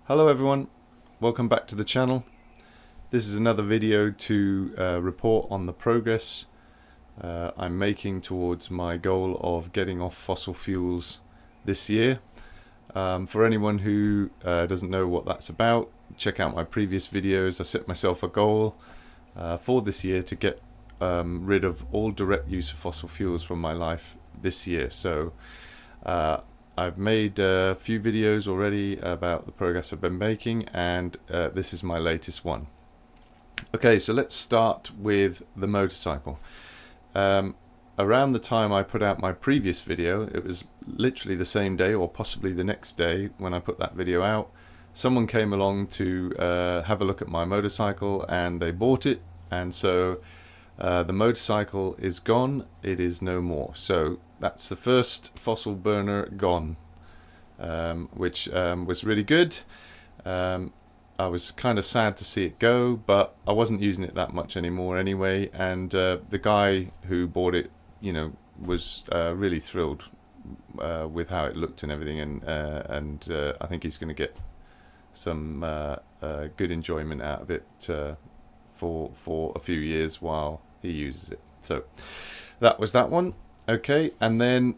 Hello everyone, welcome back to the channel. This is another video to report on the progress I'm making towards my goal of getting off fossil fuels this year. For anyone who doesn't know what that's about, check out my previous videos. I set myself a goal for this year to get rid of all direct use of fossil fuels from my life this year. So I've made a few videos already about the progress I've been making, and this is my latest one. Okay, so let's start with the motorcycle. Around the time I put out my previous video, it was literally the same day or possibly the next day when I put that video out, someone came along to have a look at my motorcycle and they bought it, and so the motorcycle is gone. It is no more. So that's the first fossil burner gone, which was really good. I was kind of sad to see it go, but I wasn't using it that much anymore anyway, and the guy who bought it, you know, was really thrilled with how it looked and everything, and I think he's going to get some good enjoyment out of it for a few years while he uses it. So that was that one. Okay, and then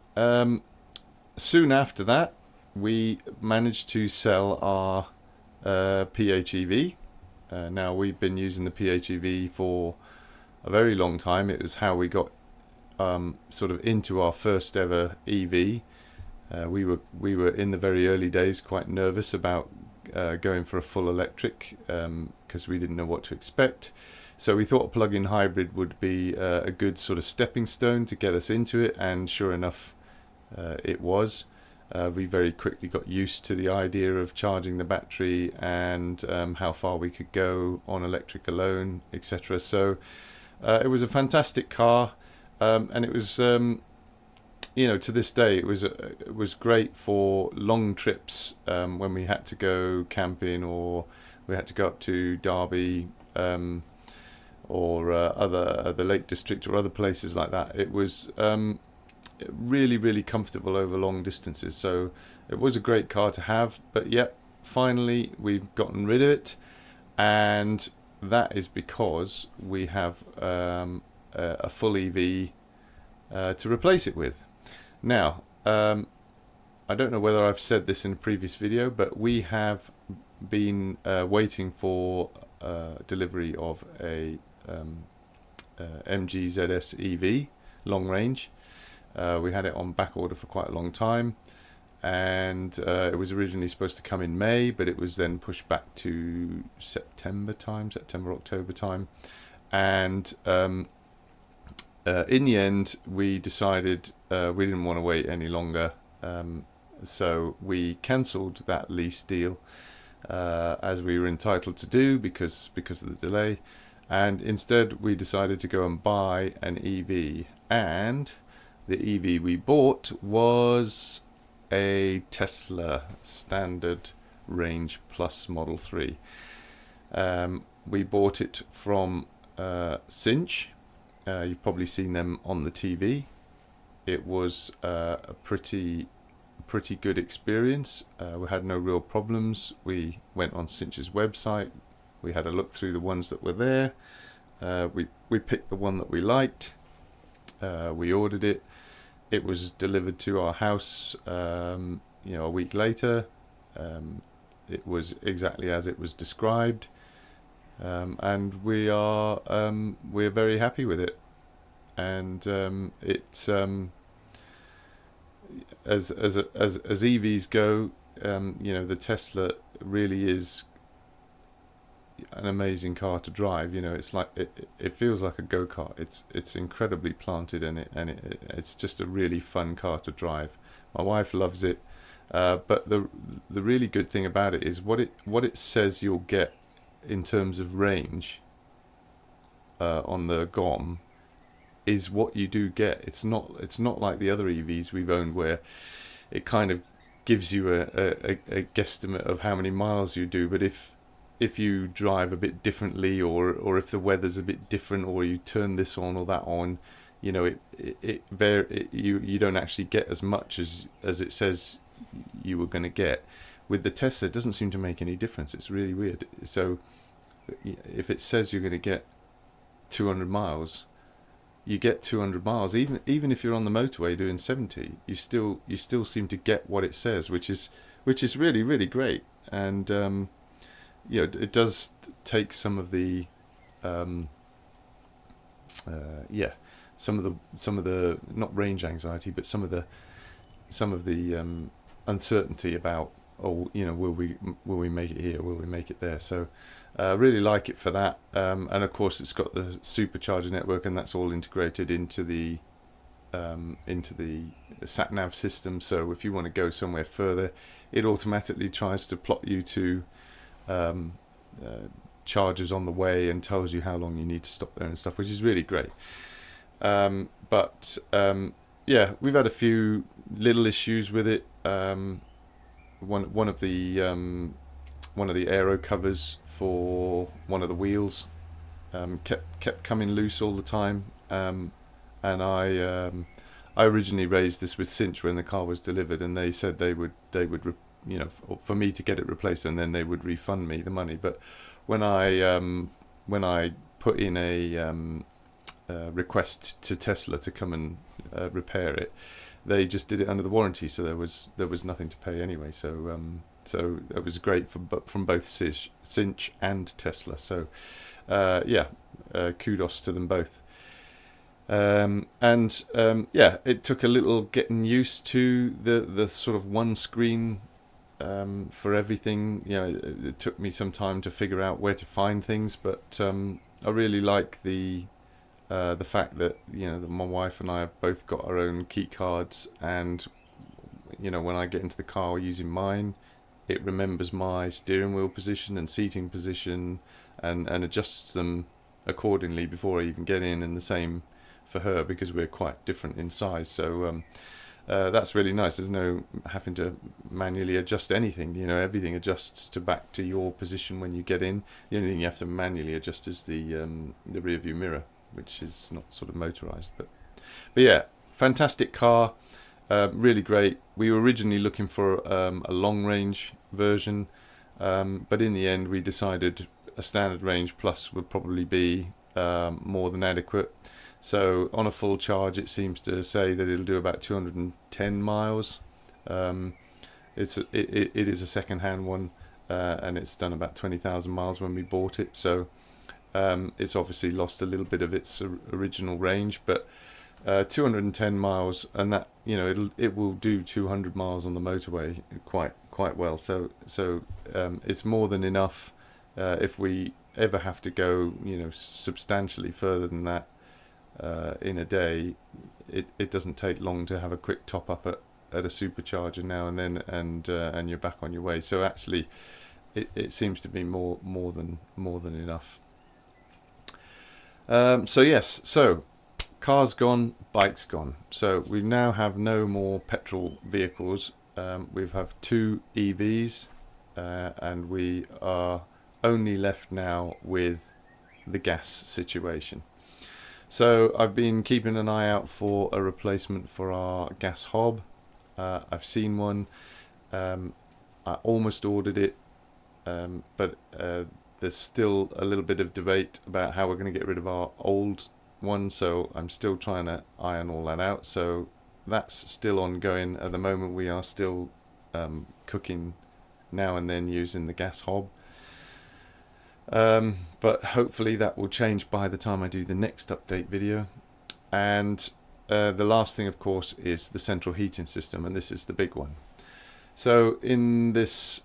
soon after that we managed to sell our PHEV. Now we've been using the PHEV for a very long time. It was how we got sort of into our first ever EV. We were in the very early days quite nervous about going for a full electric because we didn't know what to expect. So we thought a plug-in hybrid would be a good sort of stepping stone to get us into it, and sure enough, it was. We very quickly got used to the idea of charging the battery and how far we could go on electric alone, etc. So it was a fantastic car, and it was, you know, to this day it was great for long trips when we had to go camping, or we had to go up to Derby or the Lake District or other places like that. It was really comfortable over long distances, so it was a great car to have. But yet finally we've gotten rid of it, and that is because we have a full EV to replace it with. Now I don't know whether I've said this in a previous video, but we have been waiting for delivery of a MG ZS EV long range. We had it on back order for quite a long time, and it was originally supposed to come in May, but it was then pushed back to September, October time, and in the end we decided we didn't want to wait any longer, so we cancelled that lease deal as we were entitled to do because of the delay, and instead we decided to go and buy an EV. And the EV we bought was a Tesla Standard Range Plus Model 3. We bought it from Cinch. You've probably seen them on the TV. It was a pretty good experience. We had no real problems. We went on Cinch's website. We had a look through the ones that were there. We picked the one that we liked. We ordered it. It was delivered to our house, you know, a week later. It was exactly as it was described, and we're very happy with it. And it's as EVs go, you know, the Tesla really is an amazing car to drive. You know, it's like it feels like a go-kart. It's incredibly planted, and it's just a really fun car to drive. My wife loves it, but the really good thing about it is what it says you'll get in terms of range on the GOM is what you do get. It's not like the other EVs we've owned where it kind of gives you a guesstimate of how many miles you do. But if you drive a bit differently, or if the weather's a bit different, or you turn this on or that on, you know, you don't actually get as much as it says you were going to get. With the Tesla, it doesn't seem to make any difference. It's really weird. So if it says you're going to get 200 miles, you get 200 miles. Even if you're on the motorway doing 70, you still seem to get what it says, which is really, really great. And you know, it does take some of the some of the not range anxiety, but some of the uncertainty about, oh, you know, will we make it here, will we make it there? So really like it for that. And of course it's got the supercharger network, and that's all integrated into the sat nav system. So if you want to go somewhere further, it automatically tries to plot you to chargers on the way and tells you how long you need to stop there and stuff, which is really great. But yeah, we've had a few little issues with it. One of the aero covers for one of the wheels kept coming loose all the time, and I originally raised this with Cinch when the car was delivered, and they said they would you know, for me to get it replaced, and then they would refund me the money. But when I put in a request to Tesla to come and repair it, they just did it under the warranty, so there was nothing to pay anyway. So so it was great from both Cinch and Tesla. So yeah, kudos to them both. And yeah, it took a little getting used to the sort of one screen for everything. You know, it took me some time to figure out where to find things, but I really like the fact that, you know, that my wife and I have both got our own key cards, and, you know, when I get into the car using mine, it remembers my steering wheel position and seating position, and adjusts them accordingly before I even get in, and the same for her, because we're quite different in size. So that's really nice. There's no having to manually adjust anything. You know, everything adjusts back to your position when you get in. The only thing you have to manually adjust is the rear view mirror, which is not sort of motorized. But yeah, fantastic car, really great. We were originally looking for a long range version, but in the end we decided a standard range plus would probably be more than adequate. So on a full charge, it seems to say that it'll do about 210 miles. It is a second-hand one, and it's done about 20,000 miles when we bought it. So it's obviously lost a little bit of its original range, but 210 miles, and that, you know, it will do 200 miles on the motorway quite well. So it's more than enough. If we ever have to go, you know, substantially further than that in a day, it doesn't take long to have a quick top up at a supercharger now and then, and you're back on your way. So actually, it seems to be more than enough. So yes, so car's gone, bike's gone. So we now have no more petrol vehicles. We have 2 EVs, and we are only left now with the gas situation. So I've been keeping an eye out for a replacement for our gas hob. I've seen one. I almost ordered it, but there's still a little bit of debate about how we're going to get rid of our old one, so I'm still trying to iron all that out. So that's still ongoing. At the moment we are still cooking now and then using the gas hob. But hopefully that will change by the time I do the next update video. And the last thing, of course, is the central heating system, and this is the big one. So in this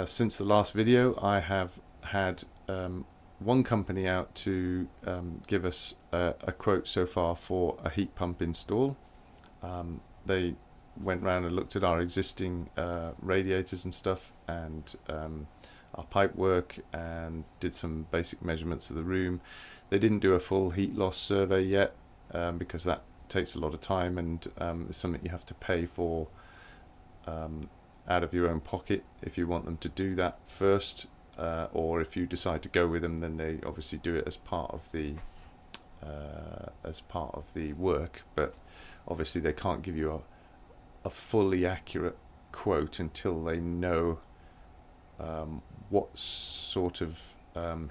since the last video, I have had one company out to give us a quote so far for a heat pump install. They went round and looked at our existing radiators and stuff, and our pipe work, and did some basic measurements of the room. They didn't do a full heat loss survey yet, because that takes a lot of time, and it's something you have to pay for out of your own pocket if you want them to do that first, or if you decide to go with them, then they obviously do it as part of the work. But obviously they can't give you a fully accurate quote until they know what sort of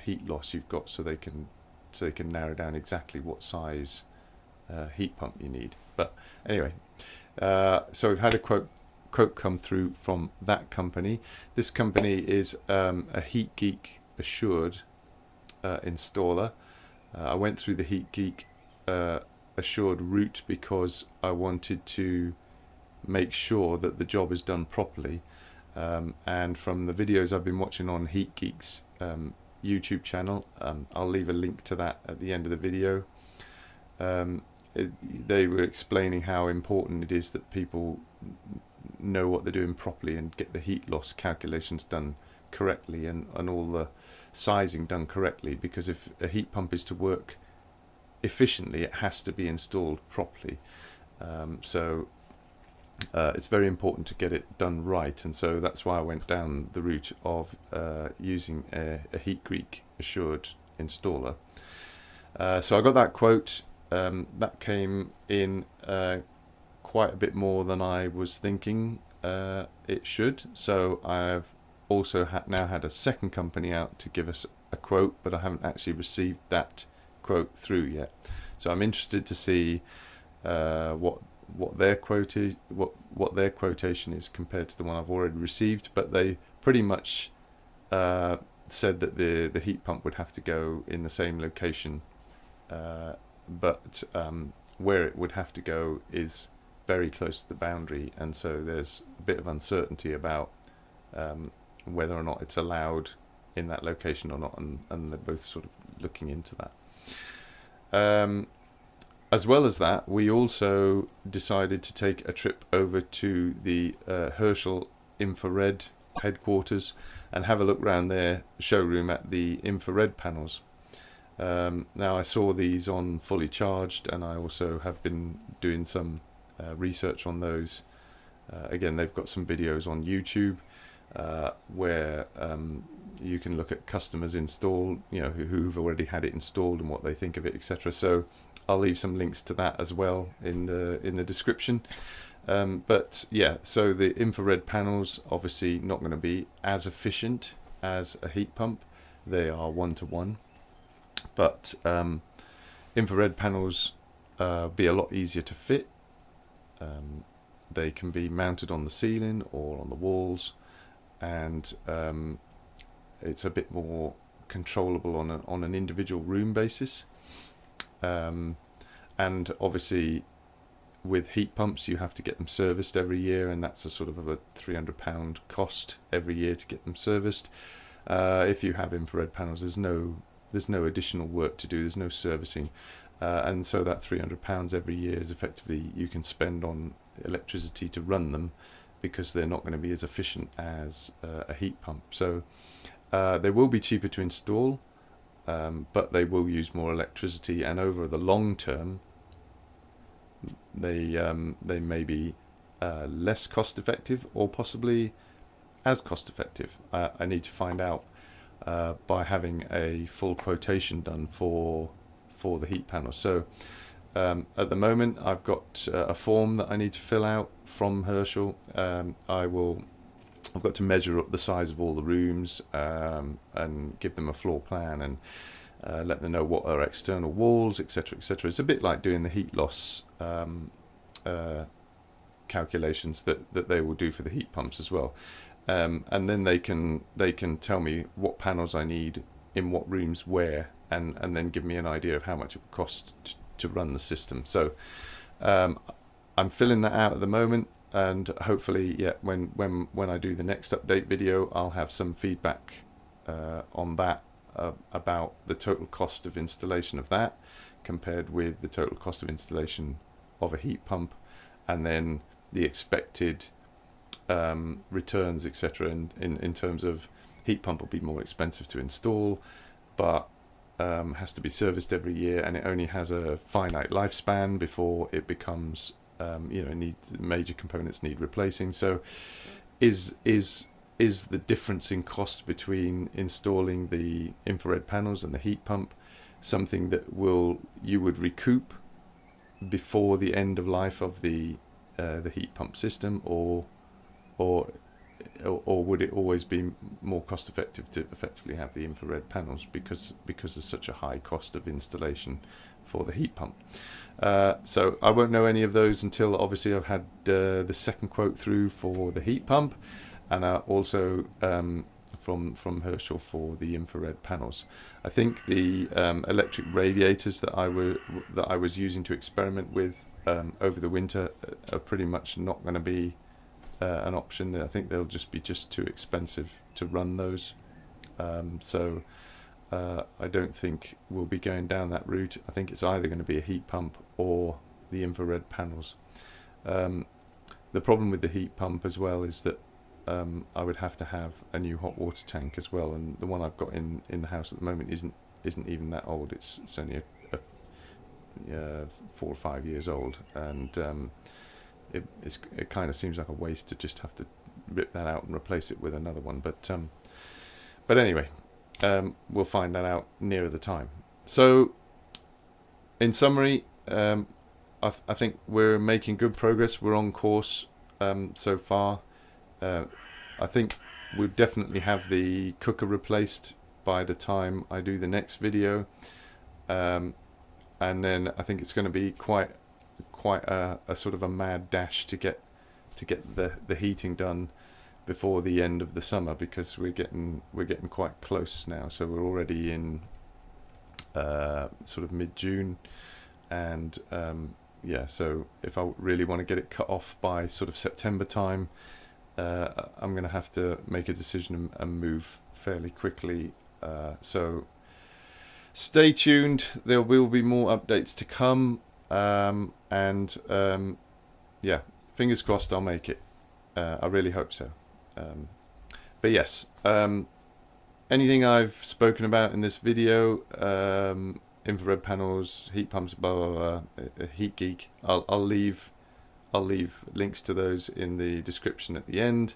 heat loss you've got, so they can narrow down exactly what size heat pump you need. But anyway, so we've had a quote come through from that company. This company is a HeatGeek assured installer. I went through the HeatGeek assured route because I wanted to make sure that the job is done properly, and from the videos I've been watching on HeatGeek's YouTube channel, I'll leave a link to that at the end of the video. They were explaining how important it is that people know what they're doing properly and get the heat loss calculations done correctly, and all the sizing done correctly, because if a heat pump is to work efficiently, it has to be installed properly. So it's very important to get it done right, and so that's why I went down the route of using a HeatGeek assured installer. So I got that quote. That came in quite a bit more than I was thinking it should. So I've also now had a second company out to give us a quote, but I haven't actually received that quote through yet. So I'm interested to see what their quote is, what their quotation is compared to the one I've already received. But they pretty much said that the heat pump would have to go in the same location, but where it would have to go is very close to the boundary, and so there's a bit of uncertainty about whether or not it's allowed in that location or not, and they're both sort of looking into that. As well as that, we also decided to take a trip over to the Herschel Infrared headquarters and have a look around their showroom at the infrared panels. Now, I saw these on Fully Charged, and I also have been doing some research on those. Again, they've got some videos on YouTube where you can look at customers install, who've already had it installed and what they think of it, etc. So I'll leave some links to that as well in the description. But yeah, so the infrared panels obviously not going to be as efficient as a heat pump. They are 1-to-1, but infrared panels be a lot easier to fit. They can be mounted on the ceiling or on the walls, and it's a bit more controllable on an individual room basis. And obviously with heat pumps you have to get them serviced every year, and that's a sort of a £300 cost every year to get them serviced. If you have infrared panels, there's no additional work to do, there's no servicing, and so that £300 every year is effectively you can spend on electricity to run them, because they're not going to be as efficient as a heat pump. So they will be cheaper to install, but they will use more electricity, and over the long term they may be less cost effective, or possibly as cost effective. I need to find out by having a full quotation done for the heat panel. So at the moment I've got a form that I need to fill out from Herschel. I've got to measure up the size of all the rooms and give them a floor plan, and let them know what are external walls, etc., etc. It's a bit like doing the heat loss calculations that they will do for the heat pumps as well. And then they can tell me what panels I need in what rooms where, and then give me an idea of how much it would cost to run the system. So I'm filling that out at the moment, and hopefully, yeah, when I do the next update video, I'll have some feedback on that, about the total cost of installation of that compared with the total cost of installation of a heat pump, and then the expected returns, etc. in terms of heat pump will be more expensive to install, but has to be serviced every year, and it only has a finite lifespan before it becomes major components need replacing. So is the difference in cost between installing the infrared panels and the heat pump something that you would recoup before the end of life of the heat pump system, or would it always be more cost effective to effectively have the infrared panels because there's such a high cost of installation for the heat pump? So I won't know any of those until obviously I've had the second quote through for the heat pump, and also from Herschel for the infrared panels. I think the electric radiators that I was using to experiment with over the winter are pretty much not going to be an option. I think they'll just be too expensive to run those. So I don't think we'll be going down that route. I think it's either going to be a heat pump or the infrared panels. The problem with the heat pump as well is that I would have to have a new hot water tank as well, and the one I've got in the house at the moment isn't even that old. It's only 4 or 5 years old, and it kind of seems like a waste to just have to rip that out and replace it with another one. But anyway, we'll find that out nearer the time. So in summary, I think we're making good progress. We're on course so far. I think we'll definitely have the cooker replaced by the time I do the next video, and then I think it's going to be quite a sort of a mad dash to get the heating done before the end of the summer, because we're getting quite close now. So we're already in sort of mid-June, and so if I really want to get it cut off by sort of September time, I'm going to have to make a decision and move fairly quickly. So stay tuned. There will be more updates to come, and fingers crossed I'll make it. I really hope so. But yes, anything I've spoken about in this video, infrared panels, heat pumps, blah blah blah, Heat Geek, I'll leave links to those in the description at the end,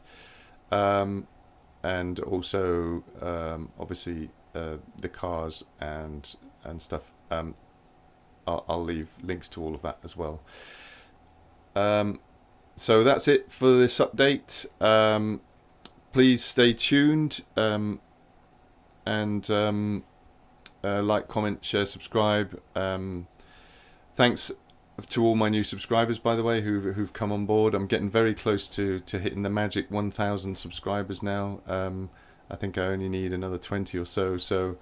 and also obviously the cars and stuff. I'll leave links to all of that as well. So that's it for this update. Please stay tuned, and like, comment, share, subscribe. Thanks to all my new subscribers, by the way, who've come on board. I'm getting very close to hitting the magic 1,000 subscribers now. I think I only need another 20 or so. So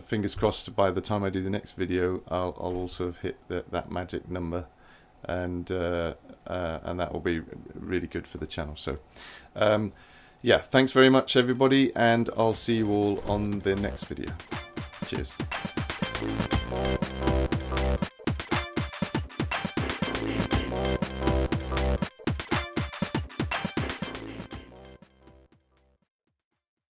fingers crossed, by the time I do the next video, I'll also have hit that magic number, and that will be really good for the channel. So thanks very much everybody, and I'll see you all on the next video. Cheers.